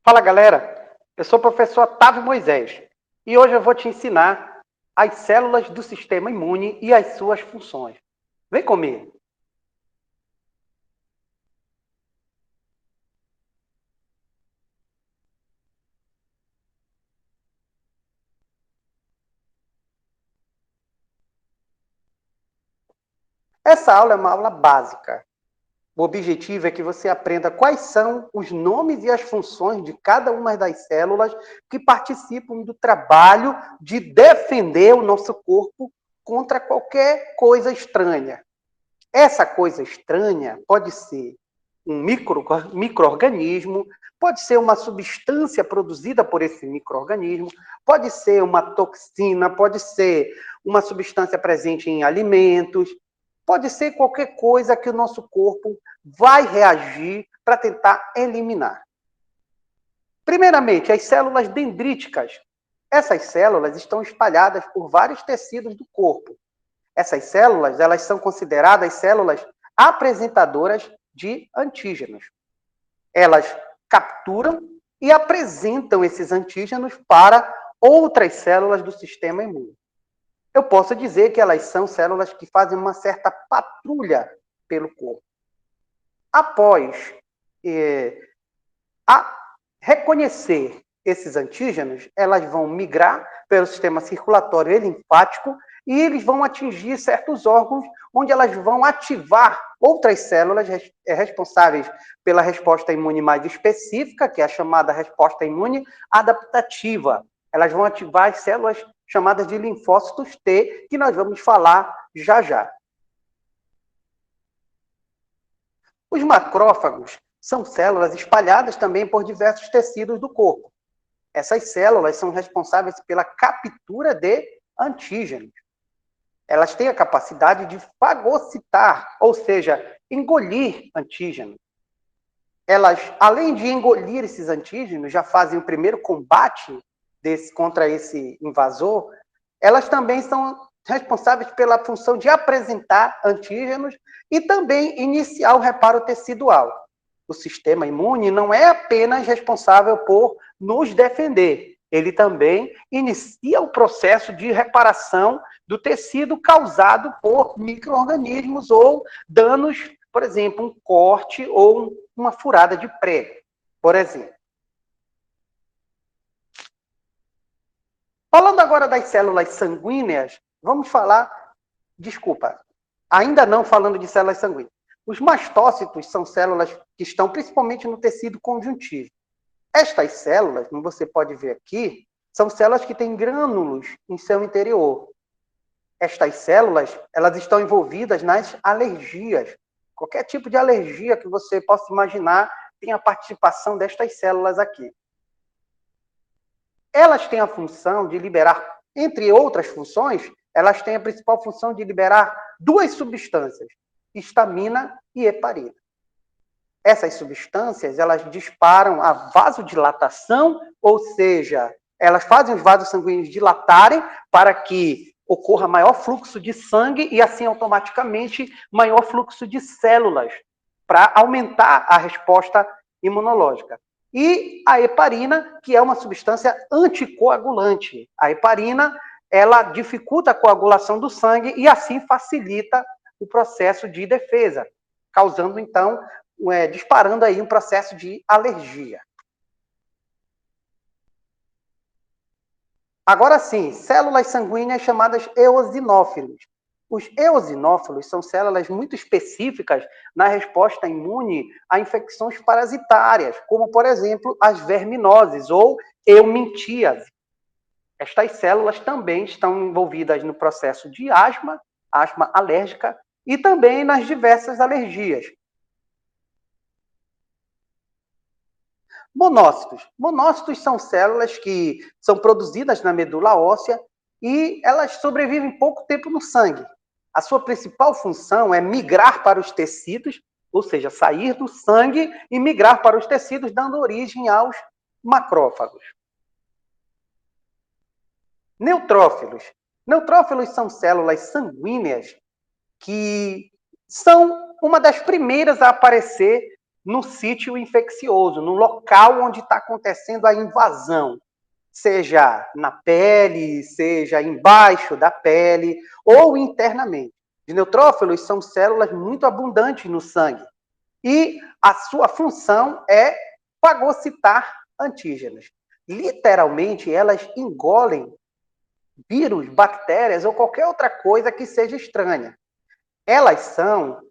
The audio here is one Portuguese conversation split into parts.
Fala galera, eu sou o professor Otávio Moisés e hoje eu vou te ensinar as células do sistema imune e as suas funções. Vem comigo! Essa aula é uma aula básica. O objetivo é que você aprenda quais são os nomes e as funções de cada uma das células que participam do trabalho de defender o nosso corpo contra qualquer coisa estranha. Essa coisa estranha pode ser um micro-organismo, pode ser uma substância produzida por esse micro-organismo, pode ser uma toxina, pode ser uma substância presente em alimentos, pode ser qualquer coisa que o nosso corpo vai reagir para tentar eliminar. Primeiramente, as células dendríticas. Essas células estão espalhadas por vários tecidos do corpo. Essas células, elas são consideradas células apresentadoras de antígenos. Elas capturam e apresentam esses antígenos para outras células do sistema imune. Eu posso dizer que elas são células que fazem uma certa patrulha pelo corpo. Após reconhecer esses antígenos, elas vão migrar pelo sistema circulatório e linfático e eles vão atingir certos órgãos onde elas vão ativar outras células responsáveis pela resposta imune mais específica, que é a chamada resposta imune adaptativa. Elas vão ativar as células chamadas de linfócitos T, que nós vamos falar já já. Os macrófagos são células espalhadas também por diversos tecidos do corpo. Essas células são responsáveis pela captura de antígenos. Elas têm a capacidade de fagocitar, ou seja, engolir antígenos. Elas, além de engolir esses antígenos, já fazem o primeiro combate contra esse invasor, elas também são responsáveis pela função de apresentar antígenos e também iniciar o reparo tecidual. O sistema imune não é apenas responsável por nos defender, ele também inicia o processo de reparação do tecido causado por micro-organismos ou danos, por exemplo, um corte ou uma furada de prego, por exemplo. Falando agora das células sanguíneas, vamos falar, ainda não falando de células sanguíneas. Os mastócitos são células que estão principalmente no tecido conjuntivo. Estas células, como você pode ver aqui, são células que têm grânulos em seu interior. Estas células, elas estão envolvidas nas alergias. Qualquer tipo de alergia que você possa imaginar tem a participação destas células aqui. Elas têm a função de liberar, entre outras funções, elas têm a principal função de liberar duas substâncias, histamina e heparina. Essas substâncias, elas disparam a vasodilatação, ou seja, elas fazem os vasos sanguíneos dilatarem para que ocorra maior fluxo de sangue e, assim, automaticamente, maior fluxo de células para aumentar a resposta imunológica. E a heparina, que é uma substância anticoagulante. A heparina, ela dificulta a coagulação do sangue e, assim, facilita o processo de defesa, causando, então, disparando aí um processo de alergia. Agora sim, células sanguíneas chamadas eosinófilos. Os eosinófilos são células muito específicas na resposta imune a infecções parasitárias, como, por exemplo, as verminoses ou eumintíase. Estas células também estão envolvidas no processo de asma alérgica e também nas diversas alergias. Monócitos. Monócitos são células que são produzidas na medula óssea e elas sobrevivem pouco tempo no sangue. A sua principal função é migrar para os tecidos, ou seja, sair do sangue e migrar para os tecidos, dando origem aos macrófagos. Neutrófilos. Neutrófilos são células sanguíneas que são uma das primeiras a aparecer no sítio infeccioso, no local onde está acontecendo a invasão, seja na pele, seja embaixo da pele ou internamente. Os neutrófilos são células muito abundantes no sangue e a sua função é fagocitar antígenos. Literalmente, elas engolem vírus, bactérias ou qualquer outra coisa que seja estranha. Elas são,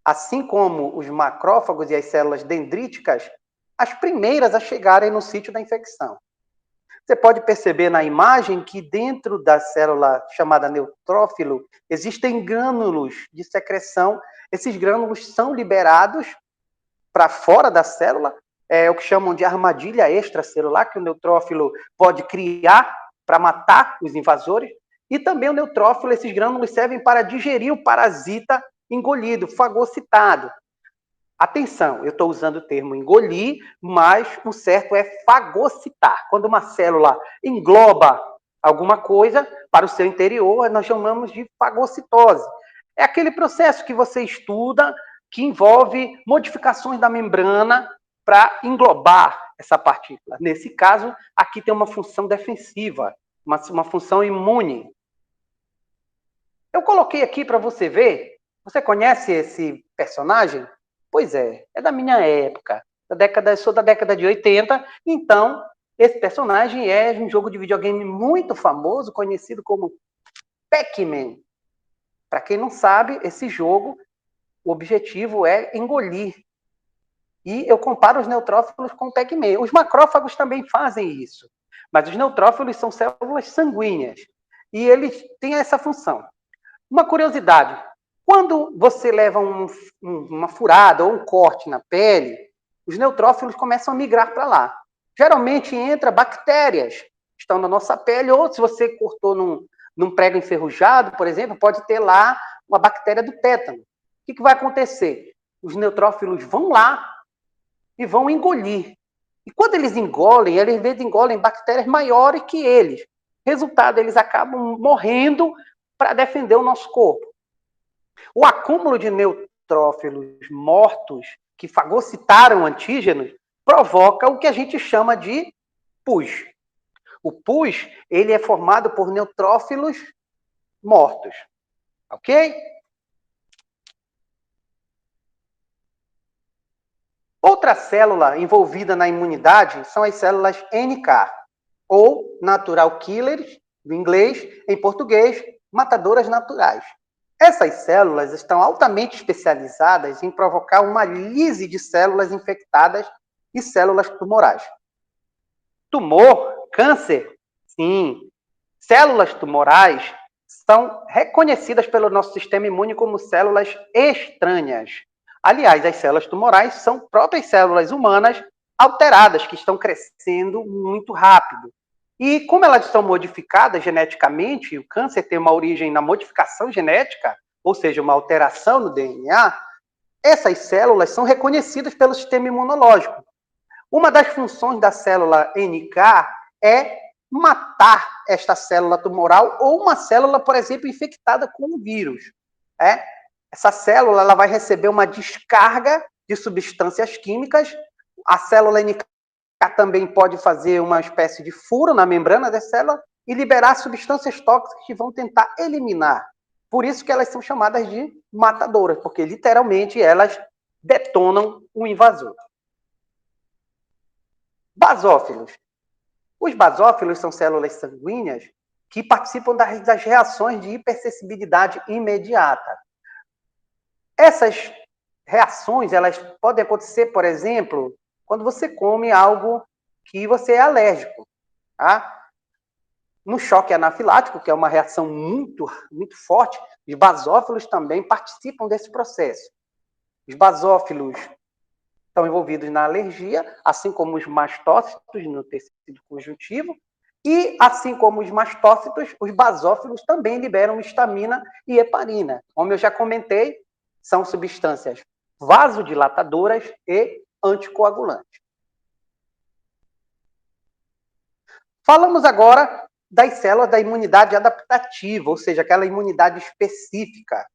assim como os macrófagos e as células dendríticas, as primeiras a chegarem no sítio da infecção. Você pode perceber na imagem que dentro da célula chamada neutrófilo existem grânulos de secreção. Esses grânulos são liberados para fora da célula, é o que chamam de armadilha extracelular, que o neutrófilo pode criar para matar os invasores. E também o neutrófilo, esses grânulos servem para digerir o parasita engolido, fagocitado. Atenção, eu estou usando o termo engolir, mas o certo é fagocitar. Quando uma célula engloba alguma coisa para o seu interior, nós chamamos de fagocitose. É aquele processo que você estuda, que envolve modificações da membrana para englobar essa partícula. Nesse caso, aqui tem uma função defensiva, uma função imune. Eu coloquei aqui para você ver. Você conhece esse personagem? Pois é da minha época. Sou da década de 80, então esse personagem é um jogo de videogame muito famoso, conhecido como Pac-Man. Para quem não sabe, esse jogo, o objetivo é engolir. E eu comparo os neutrófilos com o Pac-Man. Os macrófagos também fazem isso, mas os neutrófilos são células sanguíneas e eles têm essa função. Uma curiosidade, quando você leva uma furada ou um corte na pele, os neutrófilos começam a migrar para lá. Geralmente entra bactérias que estão na nossa pele, ou se você cortou num prego enferrujado, por exemplo, pode ter lá uma bactéria do tétano. O que vai acontecer? Os neutrófilos vão lá e vão engolir. E quando eles engolem, eles engolem bactérias maiores que eles. Resultado, eles acabam morrendo para defender o nosso corpo. O acúmulo de neutrófilos mortos que fagocitaram antígenos provoca o que a gente chama de pus. O pus, ele é formado por neutrófilos mortos. Ok? Outra célula envolvida na imunidade são as células NK, ou natural killers, do inglês, em português, matadoras naturais. Essas células estão altamente especializadas em provocar uma lise de células infectadas e células tumorais. Tumor, câncer, sim. Células tumorais são reconhecidas pelo nosso sistema imune como células estranhas. Aliás, as células tumorais são próprias células humanas alteradas, que estão crescendo muito rápido. E como elas são modificadas geneticamente, o câncer tem uma origem na modificação genética, ou seja, uma alteração no DNA, essas células são reconhecidas pelo sistema imunológico. Uma das funções da célula NK é matar esta célula tumoral ou uma célula, por exemplo, infectada com um vírus. Essa célula ela vai receber uma descarga de substâncias químicas. A célula NK também pode fazer uma espécie de furo na membrana da célula e liberar substâncias tóxicas que vão tentar eliminar. Por isso que elas são chamadas de matadoras, porque literalmente elas detonam o invasor. Basófilos. Os basófilos são células sanguíneas que participam das reações de hipersensibilidade imediata. Essas reações, elas podem acontecer, por exemplo, quando você come algo que você é alérgico. Tá? No choque anafilático, que é uma reação muito, muito forte, os basófilos também participam desse processo. Os basófilos estão envolvidos na alergia, assim como os mastócitos no tecido conjuntivo, e assim como os mastócitos, os basófilos também liberam histamina e heparina. Como eu já comentei, são substâncias vasodilatadoras e anticoagulantes. Falamos agora das células da imunidade adaptativa, ou seja, aquela imunidade específica.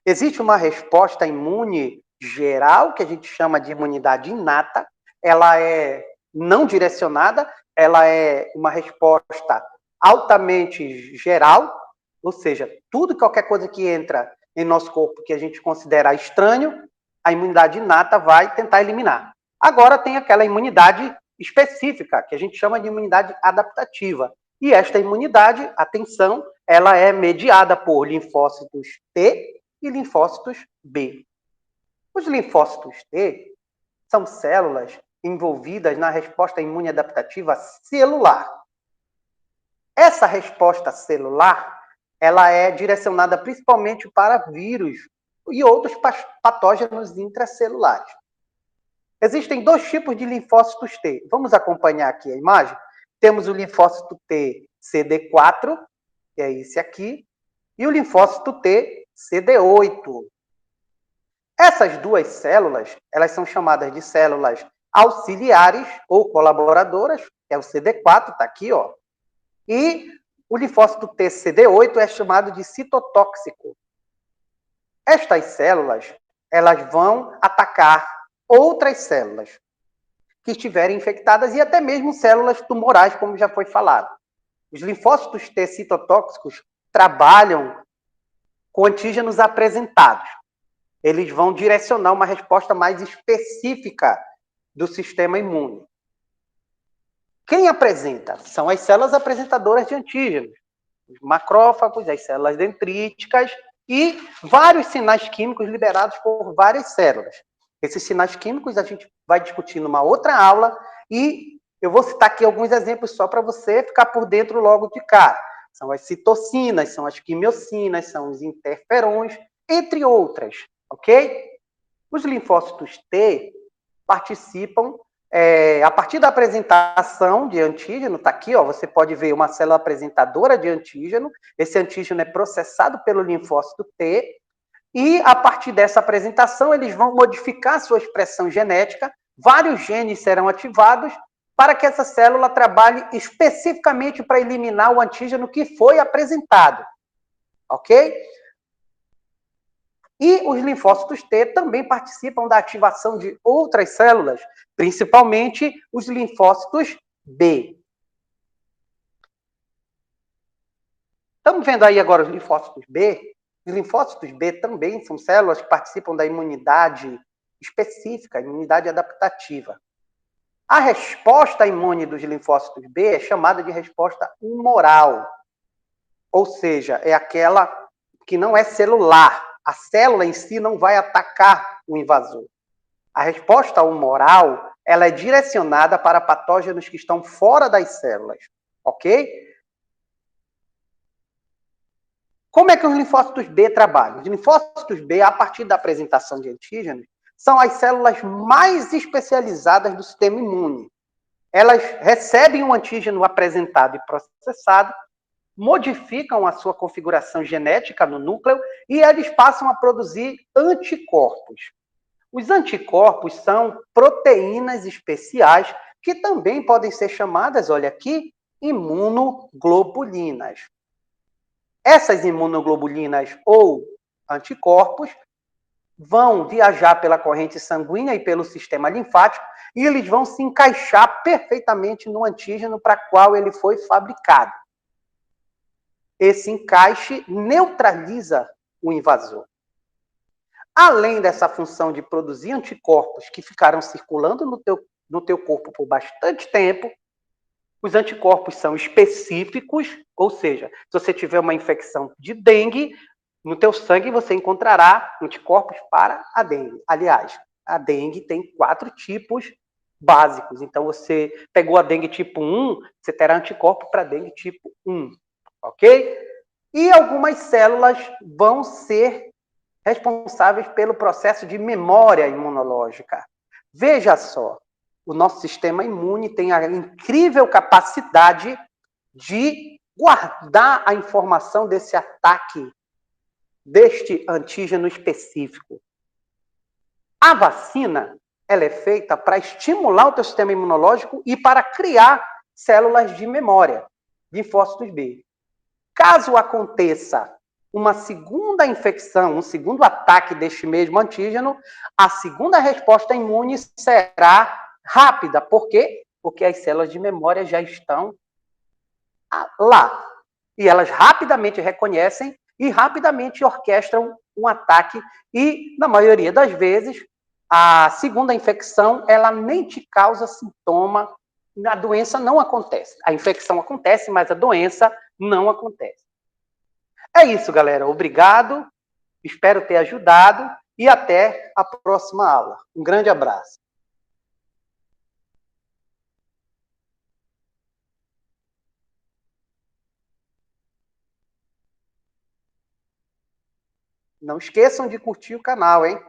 Existe uma resposta imune geral, que a gente chama de imunidade inata, ela é não direcionada, ela é uma resposta altamente geral, ou seja, tudo, qualquer coisa que entra em nosso corpo que a gente considera estranho, a imunidade inata vai tentar eliminar. Agora tem aquela imunidade específica, que a gente chama de imunidade adaptativa. E esta imunidade, atenção, ela é mediada por linfócitos T e linfócitos B. Os linfócitos T são células envolvidas na resposta imune adaptativa celular. Essa resposta celular, ela é direcionada principalmente para vírus e outros patógenos intracelulares. Existem dois tipos de linfócitos T. Vamos acompanhar aqui a imagem? Temos o linfócito T CD4, que é esse aqui, e o linfócito T CD8. Essas duas células, elas são chamadas de células auxiliares ou colaboradoras, que é o CD4, está aqui, ó. E o linfócito T CD8 é chamado de citotóxico. Estas células, elas vão atacar outras células que estiverem infectadas e até mesmo células tumorais, como já foi falado. Os linfócitos T citotóxicos trabalham com antígenos apresentados. Eles vão direcionar uma resposta mais específica do sistema imune. Quem apresenta? São as células apresentadoras de antígenos, os macrófagos, as células dendríticas e vários sinais químicos liberados por várias células. Esses sinais químicos a gente vai discutir numa outra aula e eu vou citar aqui alguns exemplos só para você ficar por dentro logo de cara. São as citocinas, são as quimiocinas, são os interferons, entre outras, ok? Os linfócitos T participam a partir da apresentação de antígeno, está aqui, ó, você pode ver uma célula apresentadora de antígeno, esse antígeno é processado pelo linfócito T, e a partir dessa apresentação eles vão modificar sua expressão genética, vários genes serão ativados para que essa célula trabalhe especificamente para eliminar o antígeno que foi apresentado, ok? E os linfócitos T também participam da ativação de outras células, principalmente os linfócitos B. Estamos vendo aí agora os linfócitos B. Os linfócitos B também são células que participam da imunidade específica, imunidade adaptativa. A resposta imune dos linfócitos B é chamada de resposta humoral, ou seja, é aquela que não é celular. A célula em si não vai atacar o invasor. A resposta humoral, ela é direcionada para patógenos que estão fora das células, ok? Como é que os linfócitos B trabalham? Os linfócitos B, a partir da apresentação de antígenos, são as células mais especializadas do sistema imune. Elas recebem um antígeno apresentado e processado, modificam a sua configuração genética no núcleo e eles passam a produzir anticorpos. Os anticorpos são proteínas especiais que também podem ser chamadas, olha aqui, imunoglobulinas. Essas imunoglobulinas ou anticorpos vão viajar pela corrente sanguínea e pelo sistema linfático e eles vão se encaixar perfeitamente no antígeno para qual ele foi fabricado. Esse encaixe neutraliza o invasor. Além dessa função de produzir anticorpos que ficaram circulando no teu corpo por bastante tempo, os anticorpos são específicos, ou seja, se você tiver uma infecção de dengue, no teu sangue você encontrará anticorpos para a dengue. Aliás, a dengue tem 4 tipos básicos. Então, você pegou a dengue tipo 1, você terá anticorpo para a dengue tipo 1. Ok? E algumas células vão ser responsáveis pelo processo de memória imunológica. Veja só, o nosso sistema imune tem a incrível capacidade de guardar a informação desse ataque, deste antígeno específico. A vacina, ela é feita para estimular o teu sistema imunológico e para criar células de memória, linfócitos B. Caso aconteça uma segunda infecção, um segundo ataque deste mesmo antígeno, a segunda resposta imune será rápida. Por quê? Porque as células de memória já estão lá. E elas rapidamente reconhecem e rapidamente orquestram um ataque. E, na maioria das vezes, a segunda infecção, ela nem te causa sintoma, a doença não acontece. A infecção acontece, mas a doença não acontece. É isso, galera. Obrigado. Espero ter ajudado e até a próxima aula. Um grande abraço. Não esqueçam de curtir o canal, hein?